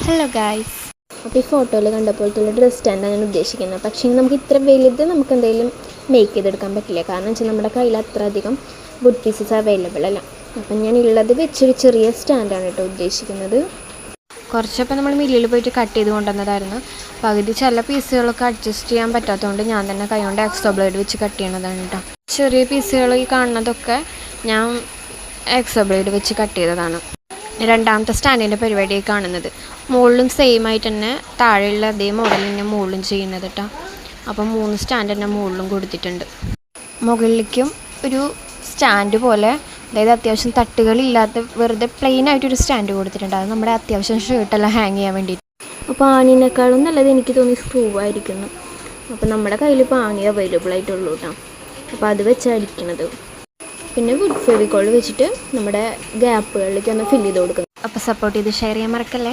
Hello guys, അപ്പോൾ ഈ ഫോട്ടോയിൽ കണ്ടപ്പോഴത്തുള്ള ഡ്രസ് സ്റ്റാൻഡാണ് ഞാൻ ഉദ്ദേശിക്കുന്നത്. പക്ഷേ നമുക്ക് ഇത്ര വലുത് നമുക്ക് എന്തെങ്കിലും മേക്ക് ചെയ്തെടുക്കാൻ പറ്റില്ല. കാരണം വെച്ചാൽ നമ്മുടെ കയ്യിൽ അത്ര അധികം വുഡ് പീസസ് അവൈലബിൾ അല്ല. അപ്പം ഞാൻ ഉള്ളത് വെച്ചൊരു ചെറിയ സ്റ്റാൻഡാണ് കേട്ടോ ഉദ്ദേശിക്കുന്നത്. കുറച്ചപ്പോൾ നമ്മൾ മില്ലിൽ പോയിട്ട് കട്ട് ചെയ്ത് കൊണ്ടുവന്നതായിരുന്നു. പകുതി ചില പീസുകളൊക്കെ അഡ്ജസ്റ്റ് ചെയ്യാൻ പറ്റാത്തതുകൊണ്ട് ഞാൻ തന്നെ കൈകൊണ്ട് എക്സോ ബ്ലേഡ് വെച്ച് കട്ട് ചെയ്യണതാണ് കേട്ടോ. ചെറിയ പീസുകൾ ഈ കാണുന്നതൊക്കെ ഞാൻ എക്സോ ബ്ലേഡ് വെച്ച് കട്ട് ചെയ്തതാണ്. രണ്ടാമത്തെ സ്റ്റാൻഡിൻ്റെ പരിപാടിയായി കാണുന്നത് മുകളിലും സെയിം ആയിട്ട് തന്നെ താഴെയുള്ള അതേ മോഡൽ തന്നെ മുകളിലും ചെയ്യുന്നത് കേട്ടോ. അപ്പം 3 സ്റ്റാൻഡ് തന്നെ മുകളിലും കൊടുത്തിട്ടുണ്ട്. മുകളിലേക്കും ഒരു സ്റ്റാൻഡ് പോലെ, അതായത് അത്യാവശ്യം തട്ടുകളില്ലാത്ത വെറുതെ പ്ലെയിൻ ആയിട്ടൊരു സ്റ്റാൻഡ് കൊടുത്തിട്ടുണ്ട്. അത് നമ്മുടെ അത്യാവശ്യം ഷർട്ടെല്ലാം ഹാങ് ചെയ്യാൻ വേണ്ടിയിട്ട്. അപ്പോൾ ആണിനേക്കാളും നല്ലത് എനിക്ക് തോന്നി സ്ക്രൂ ആയിരിക്കുന്നു. അപ്പോൾ നമ്മുടെ കയ്യിൽ ഇപ്പോൾ ആണി അവൈലബിൾ ആയിട്ടുള്ളൂ കേട്ടോ. അപ്പോൾ അത് വെച്ചടിക്കണത്. പിന്നെ വുഡ് ഫെവിക്കോൾ വെച്ചിട്ട് നമ്മുടെ ഗ്യാപ്പുകളിലേക്ക് ഒന്ന് ഫില്ല് ചെയ്ത് കൊടുക്കുന്നത്. അപ്പോൾ സപ്പോർട്ട് ചെയ്ത് ഷെയർ ചെയ്യാൻ മറക്കല്ലേ.